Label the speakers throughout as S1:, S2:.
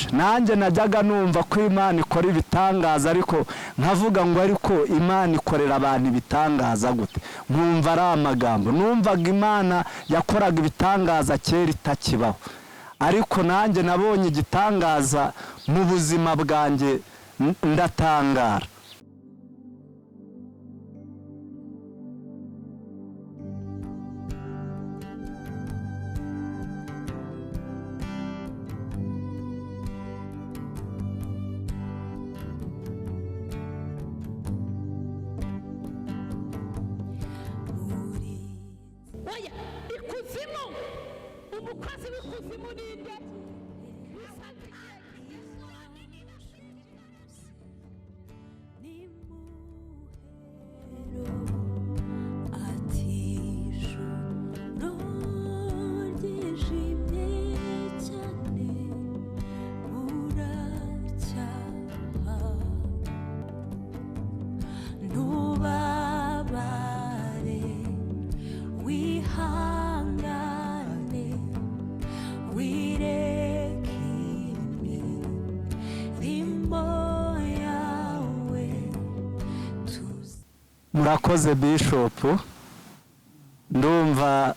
S1: biratangaje. Nanjye najyaga numva ko Imana ikora ibitangaza, ariko nkavuga ngo ariko Imana ikorera abantu ibitangaza gute? Nkumva ari amagambo. Numvaga Imana yakoraga ibitangaza kera itakibaho, ariko nanjye nabonye igitangaza mu buzima bwanjye ndatangara.
S2: Umukozi w'ikuzimu ninde?
S1: Murakoze Bishop, ndumva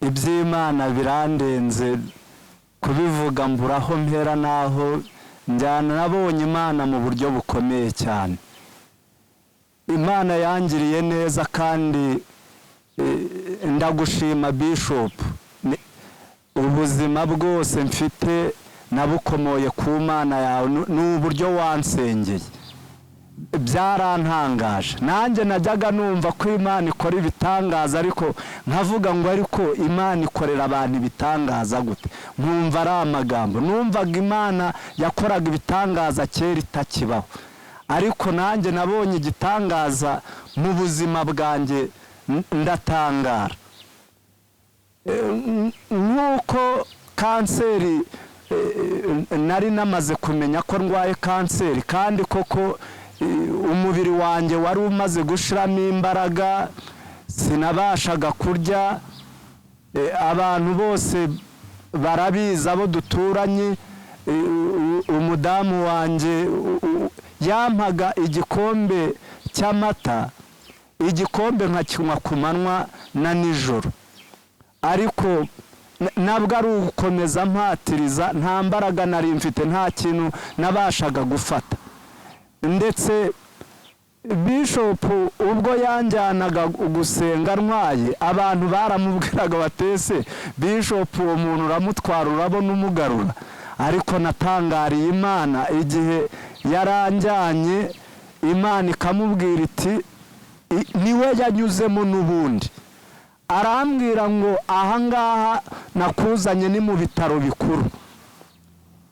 S1: iby'Imana birandenze kubivuga mburaho mpera naho njyana. Nabonye Imana mu buryo bukomeye cyane. Imana yangiriye neza kandi ndagushima Bishop. Ubuzima bwose mfite nabukomoye ku Mana yawe, n'uburyo wansengeye byarantangaje. Nanjye najyaga numva ko Imana ikora ibitangaza, ariko nkavuga ngo ariko Imana ikorera abantu ibitangaza gute? Nkumva ari amagambo. Numvaga Imana yakoraga ibitangaza kera itakibaho, ariko nanjye nabonye igitangaza mu buzima bwanjye ndatangara. Nk'uko kanseri nari namaze kumenya ko ndwaye kanseri, kandi koko umubiri wanjye wari umaze gushiramo imbaraga, sinabashaga kurya. Abantu bose barabizi, abo duturanye. Umudamu wanjye yampaga igikombe cy'amata, igikombe nkakinywa ku manywa na nijoro, ariko nabwo ari ugukomeza mpatiriza. Nta mbaraga nari mfite, nta kintu nabashaga gufata. Ndetse Bishop ubwo yanjyanaga gusenga ntwaye, abantu baramubwiraga batese Bishop uwo muntu uramutwara urabona umugarura. Ariko natangariye Imana igihe yaranjyanye, Imana ikamubwira iti niwe yanyuzemo n'ubundi. Arambwira ngo ahangaha nakuzanye ni mu bitaro bikuru,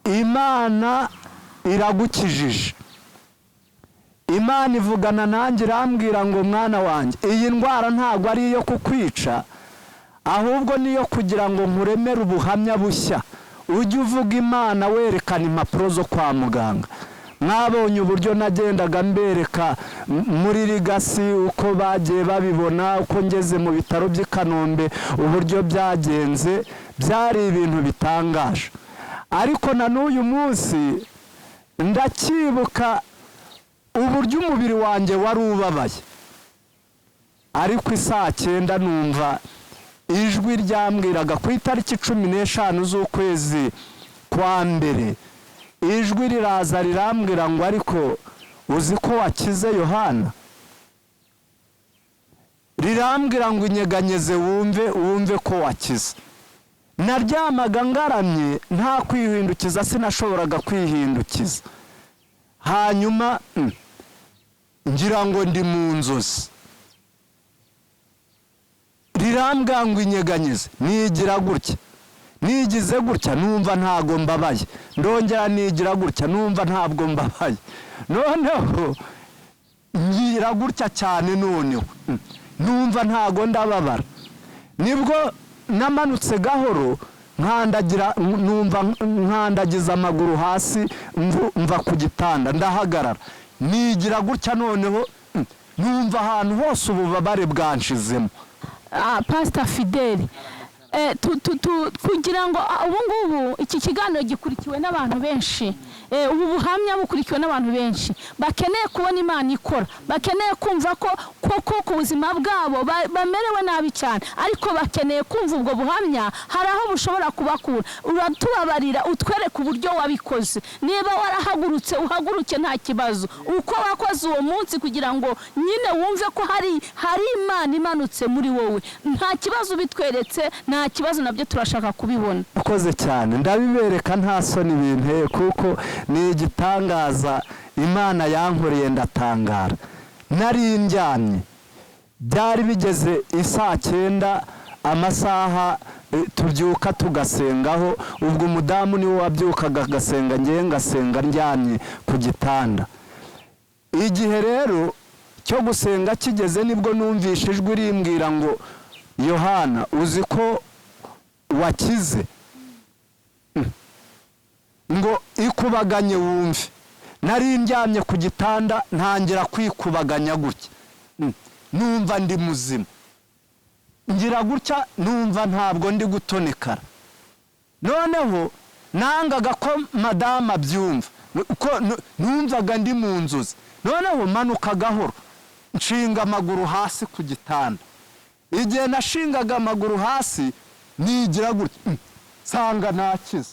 S1: Imana iragukijije. Imana ivugana nanjye irambwira ngo mwana wanjye, iyi ndwara ntabwo ari iyo kukwica, ahubwo niyo kugira ngo nkuremere ubuhamya bushya. Ujye uvuga Imana werekana impapuro zo kwa muganga. Mwabonye uburyo nagendaga mbereka muri Ligasi uko bagiye babibona, uko ngeze mu bitaro by'i Kanombe uburyo byagenze, byari ibintu bitangaje. Ariko na n'uyu munsi ndacyibuka uburyo umubiri wanjye wari ubabaye. Ariko isaa 9 numva ijwi ryambwiraga ku itariki 15 z'ukwezi kwa mbere, ijwi riraza rirambwira ngo ariko uzi ko wakize Yohana? Rirambwira ngo inyeganyeze wumve ko wakize. Naryamaga ngaramye nta kwihindukiza, sinashoboraga kwihindukiza. Hanyuma ngira ngo ndi mu nzozi, rirambwira ngo inyeganyeze. Nigira gutya, nigize gutya numva ntago mbabaye, ndongera nigira gutya numva ntabwo mbabaye, noneho ngira gutya cyane, noneho numva ntago ndababara. Nibwo namanutse gahoro nkandagira, numva nkandagiza amaguru hasi, mva ku gitanda ndahagarara, nigira gutya, noneho numva ahantu hose ububabare bwanshizemo.
S2: Pastor Fidele, kugira ngo ubu ngubu iki kiganiro gikurikiwe n'abantu benshi, ubu buhamya bukurikiwe n'abantu benshi bakeneye kubona Imana ikora, bakeneye kumva ko koko ku buzima bwabo bamerewe nabi cyane, ariko bakeneye kumva ubwo buhamya hari aho bushobora kubakura. Uratubabarira utwereke uburyo wabikoze, niba warahagurutse uhaguruke nta kibazo, uko wakoze uwo munsi kugira ngo nyine wumve ko hari Imana imanutse muri wowe, nta kibazo bitweretse, nta kibazo, nabyo turashaka kubibona.
S1: Ukoze cyane, ndabibereka nta soni binteye kuko ni igitangaza Imana yankoreye, ndatangara. Nari njyamye, byari bigeze isaa 9 amasaha tubyuka tugasengaho, ubwo umudamu niwe wabyukaga agasenga, ngiye ngasenga ndyamye ku gitanda. Igihe rero cyo gusenga kigeze nibwo numvishe ijwi rimbwira ngo Yohana, uzi ko wakize, ngo ikubaganye wumve. Nari ndyamye ku gitanda ntangira kwikubaganya gutya, numva ndi muzima, ngira gutya numva ntabwo ndi gutonekara. Noneho nangaga ko madama byumva, ko numvaga ndi mu nzozi. Noneho manuka gahoro, nshinga amaguru hasi ku gitanda. Igihe nashingaga amaguru hasi nigira gutya, nsanga nakize.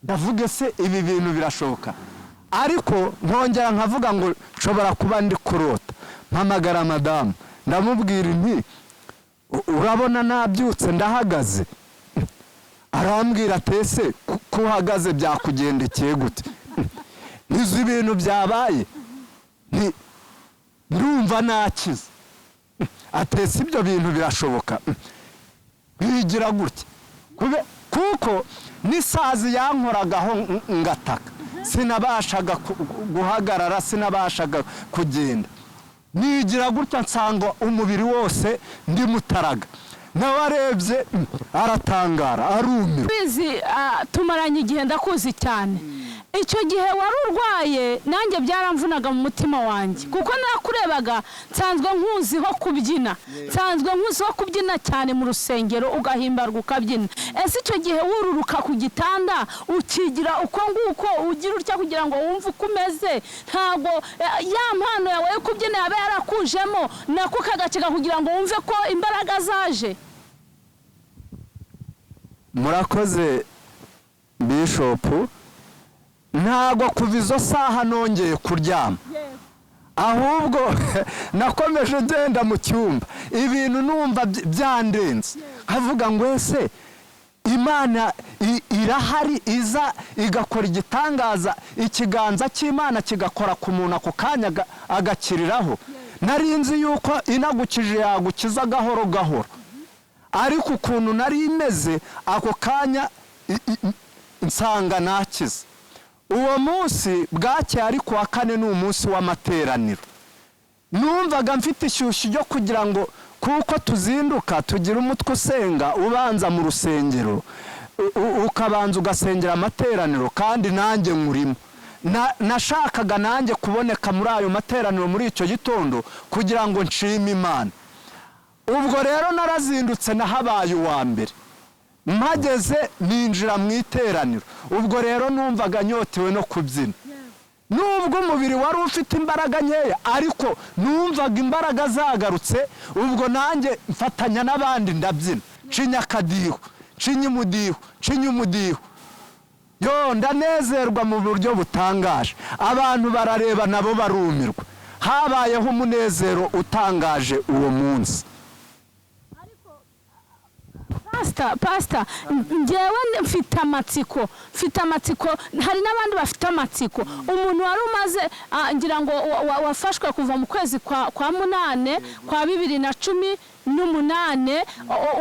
S1: Ndavuga se ibi bintu birashoboka, ariko nkongera nkavuga ngo nshobora kuba ndi kurota. Mpamagara madamu ndamubwira nti urabona nabyutse ndahagaze. Arambwira atese kuhagaze byakugendekeye gute? Nizo ibintu byabaye, ndumva nakize. Atese ibyo bintu birashoboka, bigira gutya kuko n'isazi yankoragaho ngataka, sinabashaga guhagarara, sinabashaga kugenda. Nigira gutya nsanga umubiri wose ndi mutaraga. Nawe arebye aratangara, arumirwa.
S2: Tumaranye igihe ndakuzi cyane. Icyo gihe wari urwaye nanjye byaramvunaga mu mutima wanjye, kuko nakurebaga nsanzwe nkuziho kubyina, nsanzwe nkuziho kubyina cyane mu rusengero, ugahimbarwa ukabyina. Ese icyo gihe wururuka ku gitanda ukigira uko nguko, ugira utya kugira ngo wumve uko umeze, ntago ya mpano yawe yo kubyina yabe yarakujemo nako kagacika kugira ngo wumve ko imbaraga zaje?
S1: Murakoze Bishop. Ntago kuva izo saha nongeye kuryama, ahubwo nakomeje ngenda mu cyumba, ibintu numva byandenze, nkavuga ngo ese Imana irahari, iza igakora igitangaza, ikiganza cy'Imana kigakora ku muntu ako kanya agakiriraho. Nari nzi yuko inagukije yagukiza gahoro gahoro, ariko ukuntu nari imeze ako kanya nsanga nakize. Uwo munsi bwake ari kuwa 4 ni umunsi w'amateraniro. Numvaga mfite ishyushyu ryo kugira ngo kuko tuzinduka tugira umutwe usenga, ubanza mu rusengero ukabanza ugasengera amateraniro, kandi nanjye nkurimo. Nashakaga nanjye kuboneka muri ayo materaniro muri icyo gitondo kugira ngo nshime Imana. Ubwo rero narazindutse nahabaye uwa mbere. Mpageze ninjira mu iteraniro, ubwo rero numvaga nyotewe no kubyina. Nubwo umubiri wari ufite imbaraga nkeya, ariko numvaga imbaraga zagarutse. Ubwo nanjye mfatanya n'abandi ndabyina, cinya akadiho, cinya umudiho, cinya umudiho. Yo, ndanezerwa mu buryo butangaje, abantu barareba nabo barumirwa. Habayeho umunezero utangaje uwo munsi.
S2: Pastor, njyewe mfite amatsiko, hari n'abandi bafite amatsiko. Umuntu wari umaze ngira ngo wafashwe kuva mu kwezi kwa 8 kwa 2018,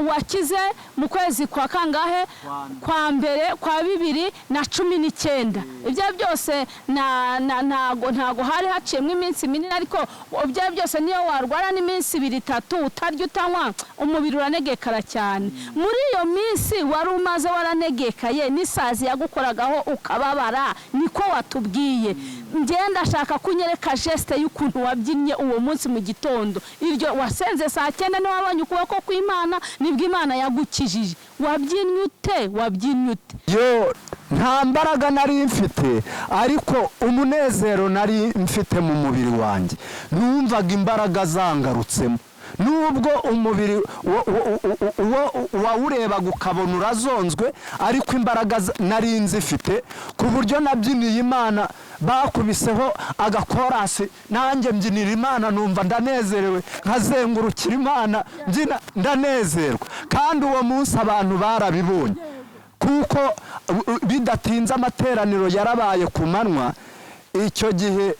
S2: wakize mu kwezi kwa kangahe? Kwa mbere kwa 2019. Ibyo byose ntago hari haciyemo iminsi minini, ariko ibyo byose niyo warwara n'iminsi 2-3 utarya utanywa, umubiri uranegekara cyane. Muri iyo minsi wari umaze waranegekaye, n'isazi yagukoragaho ukababara, niko watubwiye. ngenda ashaka kunyereka geste y'ukuntu wabyinnye uwo munsi mu gitondo. Iryo wasenze saa 9 ni wabonye ukuboko kw'Imana, nibwo Imana yagukijije. Wabyinnye ute?
S1: Yo nta mbaraga nari mfite, ariko umunezero nari mfite mu mubiri wanjye. Numvaga imbaraga zangarutsemo. Nubwo umubiri wawurebaga ukabona urazonzwe, ariko imbaraga nari nzifite ku buryo nabyiniye Imana. Bakubiseho agakorasi, nanjye mbyinira Imana numva ndanezerewe, nkazengurukira Imana mbyina ndanezerwa. Kandi uwo munsi abantu barabibonye, kuko bidatinze amateraniro yarabaye ku manywa. Icyo gihe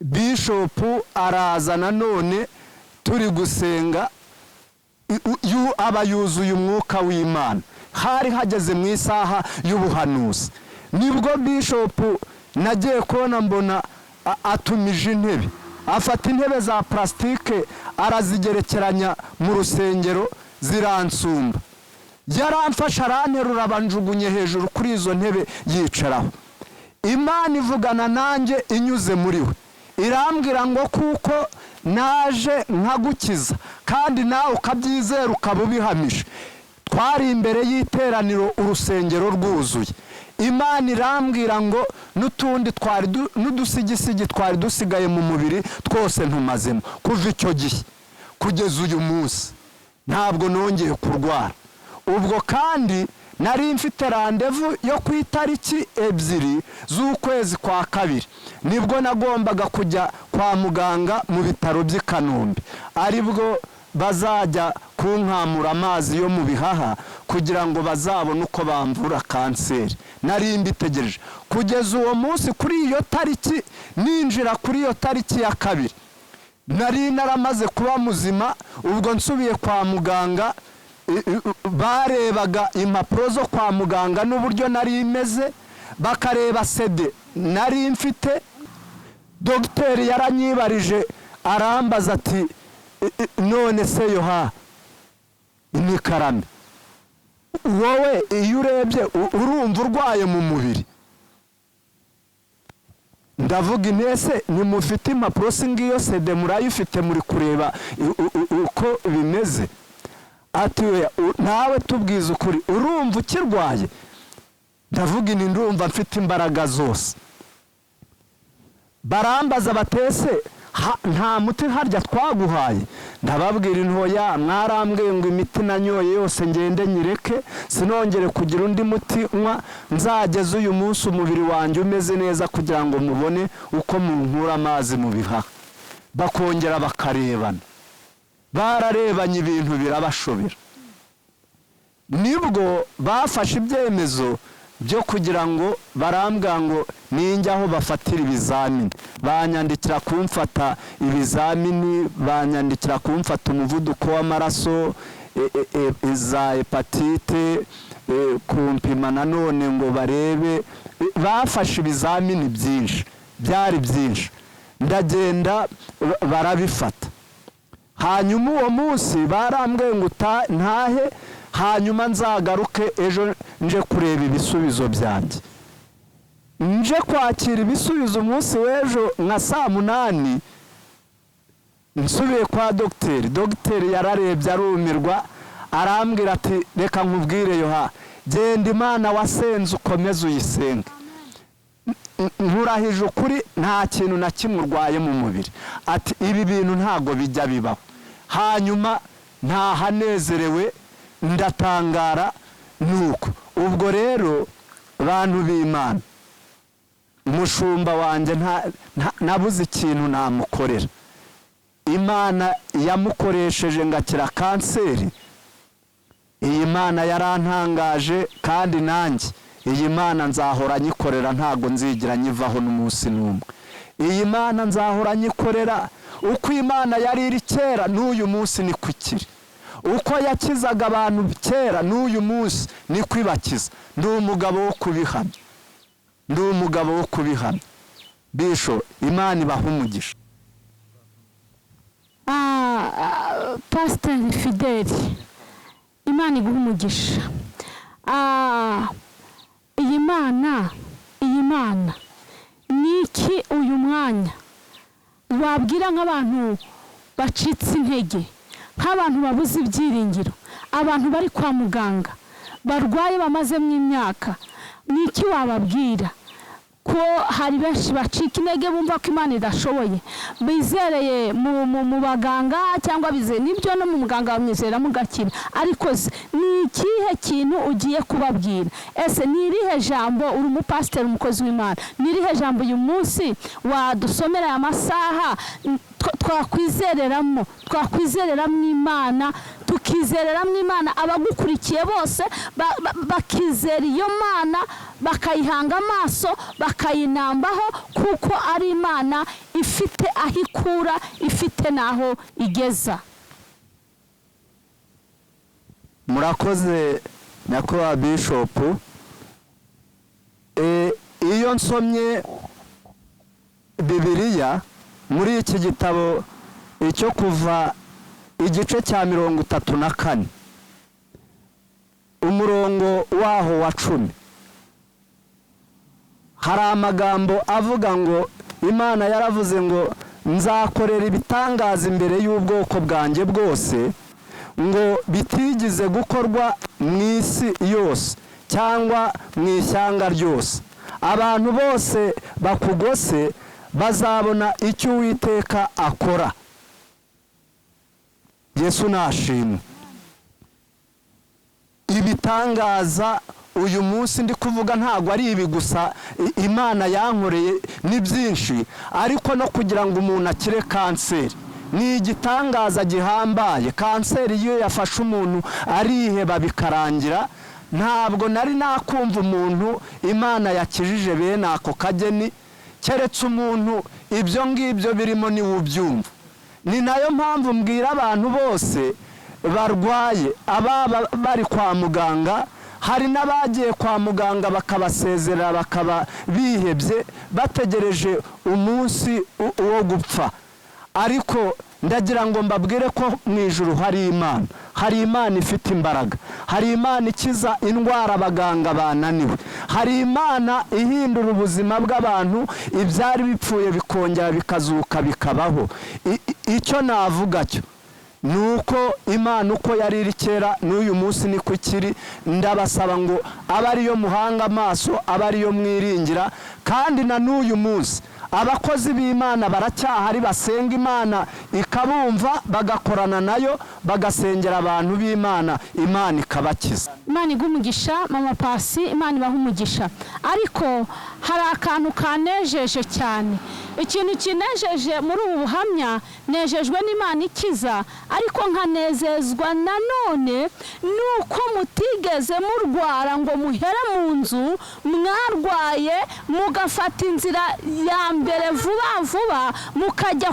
S1: Bishop araza nanone turi gusenga, aba yuzuye umwuka w'Imana. Hari hageze mu isaha y'ubuhanuzi, nibwo Bishop nagiye kubona mbona atumije intebe, afata intebe za plastike arazigerekeranya mu rusengero ziransumba. Yaramfasha aranterura abanjugunye hejuru kuri izo ntebe yicaraho. Imana ivugana nanjye inyuze muri we, irambwira ngo kuko naje nkagukiza kandi nawe ukabyizera ukaba ubihamije. Twari imbere y'iteraniro, urusengero rwuzuye. Imana irambwira ngo n'utundi n'udusigisigi twari dusigaye mu mubiri twose ntumazemo. Kuva icyo gihe kugeza uyu munsi ntabwo nongeye kurwara. Ubwo kandi nari mfite randevu yo ku itariki 2 z'ukwezi kwa 2, nibwo nagombaga kujya kwa muganga mu bitaro by'i Kanombe, aribwo bazajya kunkamura amazi yo mu bihaha kugira ngo bazabone uko bamvura kanseri. Nari mbitegereje kugeza uwo munsi. Kuri iyo tariki ninjira kuri iyo tariki ya 2 nari naramaze kuba muzima. Ubwo nsubiye kwa muganga, barebaga impapuro zo kwa muganga n'uburyo nari imeze, bakareba CD nari mfite. Dogiteri yaranyibarije arambaza ati none se Yoha ni Karame, wowe iyo urebye urumva urwaye mu mubiri? Ndavuga intese nimufite impapuro singiyo CD murayifite muri kureba uko bimeze? Ati nawe tubwiza ukuri, urumva ukirwaye? Ndavuga ni ndumva mfite imbaraga zose. Barambaza batese nta muti harya twaguhaye? Ndababwira intoya, mwarambwiye ngo imiti nanyoye yose ngende nyireke, sinongere kugira undi muti nywa, nzageze uyu munsi umubiri wanjye umeze neza kugira ngo mubone uko munkura amazi mu bihaha. Bakongera bakarebana, bararebanye ibintu birabashobera. Nibwo bafashe ibyemezo byo kugira ngo barambwira ngo ninjya aho bafatira ibizamini. Banyandikira kumfata ibizamini, banyandikira kumfata umuvuduko w'amaraso, za hepatite, kumpima nanone ngo barebe. Bafashe ibizamini byinshi, byari byinshi. Ndagenda barabifata. Hanyuma uwo munsi barambwiye ngo ntahe, hanyuma nzagaruke ejo nje kureba ibisubizo byanjye. Nje kwakira ibisubizo umunsi w'ejo nka saa 8, nsubiye kwa dogiteri. Dogiteri yararebye arumirwa, arambwira ati reka nkubwire Yoha, genda Imana wasenze ukomeze uyisenge. Nkurahije ukuri nta kintu na kimwe urwaye mu mubiri. Ati ibi bintu ntago bijya bibaho. Hanyuma ntahanezerewe, ndatangara nuko. Ubwo rero bantu b'Imana, umushumba wanjye nabuze ikintu namukorera. Imana yamukoresheje ngakira kanseri. Iyi Mana yarantangaje, kandi nanjye iyi Mana nzahora nyikorera, ntago nzigira nyivaho n'umunsi n'umwe. Iyi Mana nzahora nyikorera. Uko Imana yari iri kera n'uyu munsi ni kwikiri. Uko yakizaga abantu kera n'uyu munsi ni kwibakiza. Ndi umugabo wo kubihamya, ndi umugabo wo kubihamya. Bisho, Imana ibaha umugisha.
S2: Pastor Fideli, Imana iguha umugisha. iyi Mana ni niki uyu mwanya wabwira nk'abantu bacitse intege, nk'abantu babuze ibyiringiro, abantu bari kwa muganga barwaye bamazemo imyaka, niki wababwira? Ko hari benshi bacika intege bumva ko Imana idashoboye, bizereye mu baganga cyangwa bizeye nibyo no mu muganga bamwizera mugakira, ariko ni ikihe kintu ugiye kubabwira? Ese ni irihe jambo, uri umupasiteri, umukozi w'Imana, ni irihe jambo uyu munsi wadusomera aya masaha twakwizereramo Imana, tukizereramo Imana, abagukurikiye bose bakizera iyo Mana, bakayihanga amaso, bakayinambaho, kuko ari Imana ifite aho ikura, ifite n'aho igeza.
S1: Murakoze nyakubahwa Bishop. Iyo nsomye Bibiliya muri iki gitabo icyo kuva igice cya 34 umurongo waho wa 10, hari amagambo avuga ngo Imana yaravuze ngo nzakorera ibitangaza imbere y'ubwoko bwanjye bwose, ngo bitigize gukorwa mu isi yose cyangwa mu ishyanga ryose. Abantu bose bakugose bazabona icyo Uwiteka akora. Yesu nashimwe. Ibitangaza uyu munsi ndi kuvuga ntago ari ibi gusa Imana yankoreye, ni byinshi, ariko no kugira ngo umuntu akire kanseri ni igitangaza gihambaye. Kanseri iyo yafashe umuntu ariheba bikarangira, ntabwo nari nakumva umuntu Imana yakijije bene ako kageni, keretse umuntu ibyo ngibyo birimo ni ubyumva. Ni nayo mpamvu mbwira abantu bose barwaye, ababa bari kwa muganga, hari n'abagiye kwa muganga bakabasezerera bakaba bihebye bategereje umunsi wo gupfa, ariko ndagira ngo mbabwire ko mu ijuru hari Imana, hari Imana ifite imbaraga, hari Imana ikiza indwara abaganga bananiwe, hari Imana ihindura ubuzima bw'abantu, ibyari bipfuye bikongera bikazuka bikabaho. Icyo navuga cyo nuko Imana uko yari iri kera n'uyu munsi niko ikiri. Ndabasaba ngo abe ariyo muhanga amaso, abe ariyo mwiringira, kandi na n'uyu munsi abakozi b'Imana baracyahari basenga Imana ikabumva, bagakorana nayo, bagasengera abantu b'Imana, Imana ikabakiza.
S2: Imana igumugisha Mama Pasi, Imana ibaha umugisha. Ariko hari akantu kanejeje cyane, ikintu kinejeje muri ubu buhamya, nejejwe n'Imana ikiza, ariko nkanezezwa nanone nuko mutigeze murwara ngo muhere mu nzu, mwarwaye mugafata inzira ya mbere vuba mukajya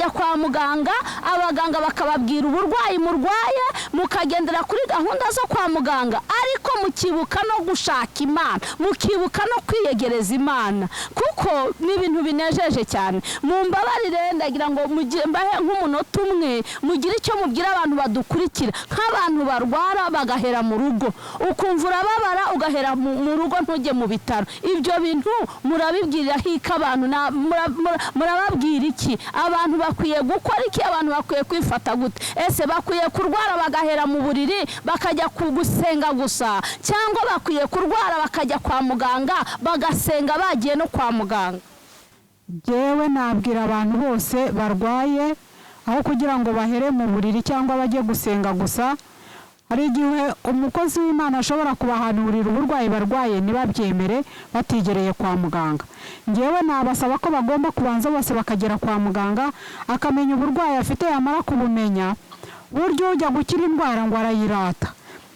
S2: kwa muganga, abaganga bakababwira uburwayi murwaye, mukagendera kuri gahunda zo kwa muganga, ariko mukibuka no gushaka Imana, mukibuka no kwiyegereza Imana, kuko ni ibintu binejeje cyane. Mumbabarire, ndagira ngo mbahe nk'umunota umwe mugire icyo mubwira abantu badukurikira, nk'abantu barwara bagahera mu rugo, ukumva urababara ugahera mu rugo ntujye mu bitaro. Ibyo bintu murabibwirira hika abantu, murababwira iki? Abantu bakwiye gukora iki? Abantu bakwiye kwifata gute? Ese bakwiye kurwara bagahera mu buriri bakajya kugusenga gusa, cyangwa bakwiye kurwara bakajya kwa muganga bagasenga bagiye no kwa muganga?
S3: Jewe nabwira abantu bose barwaye, aho kugira ngo bahere mu buriri cyangwa bajye gusenga gusa, hari igihe umukozi w'Imana ashobora kubahanurira uburwayi barwaye ntibabyemere batigereye kwa muganga. Ngewe nabasaba ko bagomba kubanza bose bakagera kwa muganga, akamenya uburwayi afite, yamara kubumenya buryo ujya gukira indwara ngo arayirata.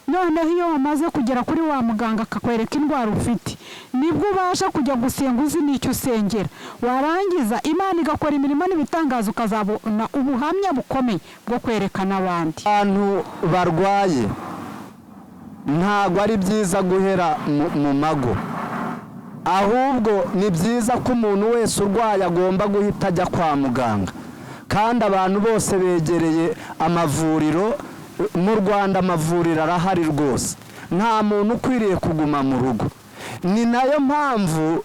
S3: Noneho iyo wamaze kugera kuri wa muganga akakwereka indwara ufite, nibwo ubasha kujya gusenga uzi n'icyo usengera. Warangiza Imana igakora imirimo n'ibitangaza, ukazabona ubuhamya bukomeye bwo kwerekana abandi.
S1: Abantu barwaye ntabwo ari byiza guhera mu mago, ahubwo ni byiza ko umuntu wese urwaye agomba guhita ajya kwa muganga. Kandi abantu bose begereye amavuriro. Mu Rwanda amavuriro arahari rwose, nta muntu ukwiriye kuguma mu rugo. Ni nayo mpamvu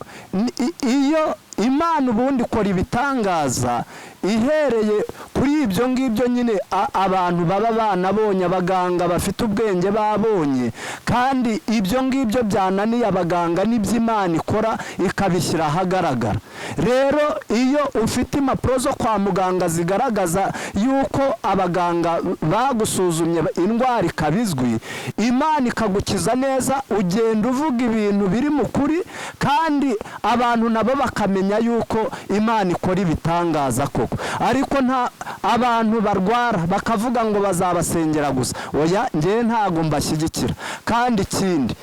S1: iyo Imana ubundi ikora ibitangaza ihereye kuri ibyo ngibyo nyine abantu baba banabonye, abaganga bafite ubwenge babonye, kandi ibyo ngibyo byananiye abaganga n'ibyo Imana ikora ikabishyira ahagaragara. Rero iyo ufite impapuro zo kwa muganga zigaragaza yuko abaganga bagusuzumye indwara ikabizwi, Imana ikagukiza neza, ugenda uvuga ibintu biri mu kuri, kandi abantu nabo bakamenya yuko Imana ikora ibitangaza koko. Ariko nta abantu barwara bakavuga ngo bazabasengera gusa, oya, njye ntago mbashyigikira. Kandi ikindi,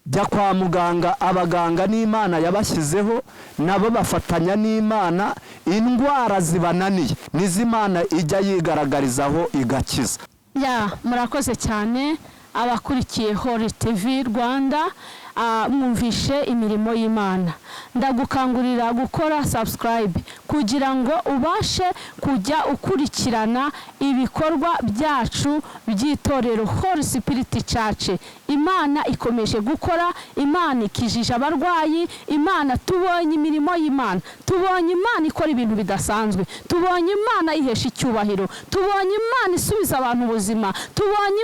S1: jya kwa muganga, abaganga n'Imana yabashyizeho, nabo bafatanya n'Imana, indwara zibananiye n'iz'Imana ijya yigaragarizaho igakiza.
S2: Murakoze cyane abakurikiye Holy TV Rwanda, mwumvishe imirimo y'Imana. Ndagukangurira gukora subscribe kugira ngo ubashe kujya ukurikirana ibikorwa byacu by'itorero Holy Spirit Church. Imana ikomeje gukora, Imana ikijije abarwayi, Imana tubonye imirimo y'Imana, tubonye Imana ikora ibintu bidasanzwe, tubonye Imana ihesha icyubahiro, tubonye Imana isubiza abantu ubuzima, tubonye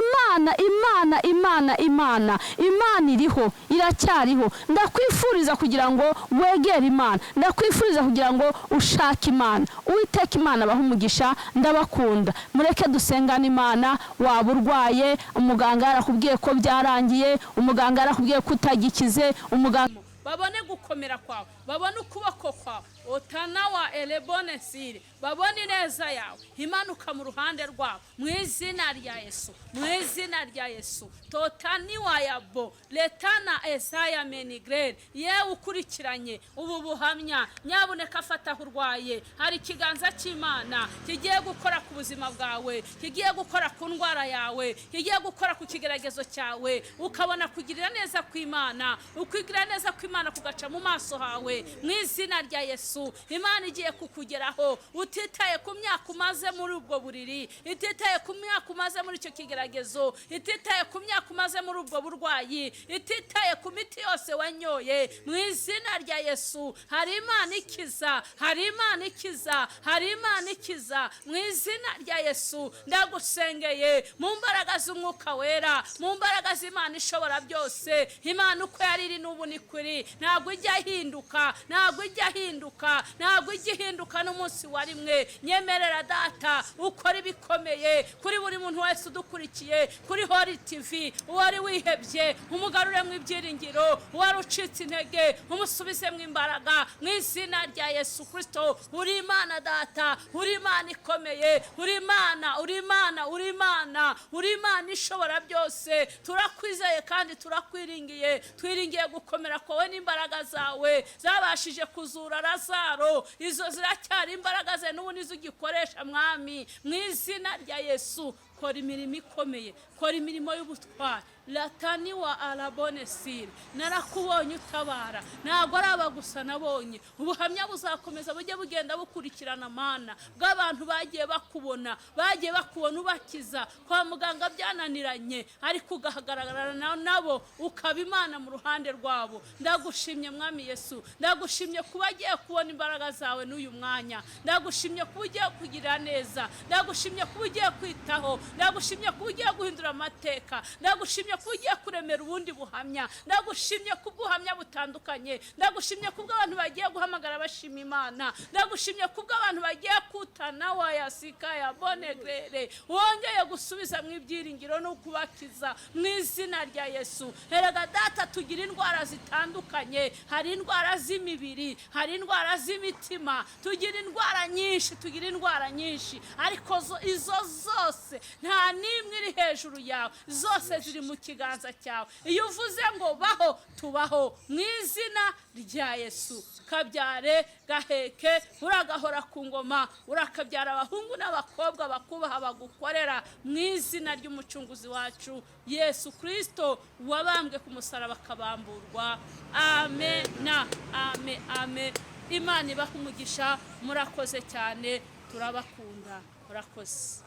S2: Imana iriho, iracyariho. Ndakwifuriza kugira ngo wegere Imana, ndakwifuriza kugira ngo ushake Imana. Uwiteka Imana abaha umugisha, ndabakunda. Mureke dusengana Imana. Waba urwaye, umuganga yarakubwiye ko byarangiye, umuganga yarakubwiye ko utagikize, umuganga babone gukomera kwawe, babone ukuboko kwawe, otanawa elebonesire, babone neza yawe, imanuka mu ruhande rwabo, mu izina rya Yesu, mu izina rya Yesu. Totaniwa yabo letana Esaya Menigrade. Yewe ukurikiranye ubu buhamya, nyabuneka afata urwaye, hari ikiganza cy'Imana kigiye gukora ku buzima bwawe, kigiye gukora ku ndwara yawe, kigiye gukora ku kigeragezo cyawe, ukabona kugirira neza kw'Imana, ukwigira neza kw'Imana kugaca mu maso hawe, mu izina rya Yesu. Imana igiye kukugeraho, utitaye ku myaka umaze muri ubwo buriri, ititaye ku myaka umaze muri icyo kigeragezo, ititaye ku myaka umaze muri ubwo burwayi, ititaye ku miti yose wanyoye, mu izina rya Yesu. Hari Imana ikiza, hari Imana ikiza, hari Imana ikiza, mu izina rya Yesu. Ndagusengeye mu mbaraga z'Umwuka Wera, mu mbaraga z'Imana ishobora byose. Imana uko yari iri n'ubu ni kuri, ntabwo ijya hinduka, ntabwo ijya hinduka, ntabwo ijya hinduka n'umunsi wa rimwe. Nyemerera Data ukora ibikomeye kuri buri muntu wese udukurikiye kuri Holy TV. Uwari wihebye umugarure mu ibyiringiro, uwari ucitse intege umusubize mu imbaraga, mu izina rya Yesu Kristo. Uri Imana Data, uri Imana ikomeye, uri Imana, uri Imana, uri Imana, uri Imana ishobora byose. Turakwizeye kandi turakwiringiye, twiringiye gukomera kwawe n'imbaraga zawe zabashije kuzura Lazaro. Izo ziracyari imbaraga ze n'ubu nizo ugikoresha Mwami, mu izina rya Yesu. Kora imirimo ikomeye, kora imirimo y'ubutwari. Latani wa alabonesire, narakubonye utabara, ntabwo ari abagusa nabonye. Ubuhamya buzakomeza bujye bugenda bukurikirana Mana, bw'abantu bagiye bakubona ubakiza kwa muganga byananiranye, ariko ugahagararana nabo ukaba Imana mu ruhande rwabo. Ndagushimye Mwami Yesu, ndagushimye kuba agiye kubona imbaraga zawe n'uyu mwanya, ndagushimye kuba ugiye kugira neza, ndagushimye kuba ugiye kwitaho, ndagushimye kuba ugiye guhindura amateka, ndagushimye kuba ugiye kuremera ubundi buhamya, ndagushimye kubw'ubuhamya butandukanye, ndagushimye kubw'abantu bagiye guhamagara bashima Imana, ndagushimye kubw'abantu bagiye kutana wayasika ya Bonegrere, wongeye gusubiza mu ibyiringiro no kubakiza mu izina rya Yesu. Erega Data, tugira indwara zitandukanye, hari indwara z'imibiri, hari indwara z'imitima, tugira indwara nyinshi, ariko izo zose nta n'imwe iri hejuru yawe, zose ziri mu kiganza cyawe. Iyo uvuze ngo baho, tubaho mu izina rya Yesu. Kabyare gaheke, uragahora ku ngoma, urakabyara abahungu n'abakobwa bakubaha bagukorera, mu izina ry'umucunguzi wacu Yesu Kristo wabambwe ku musaraba akabamburwa. Amen, amen, amen. Imana ibaha umugisha. Murakoze cyane, turabakunda. Murakoze.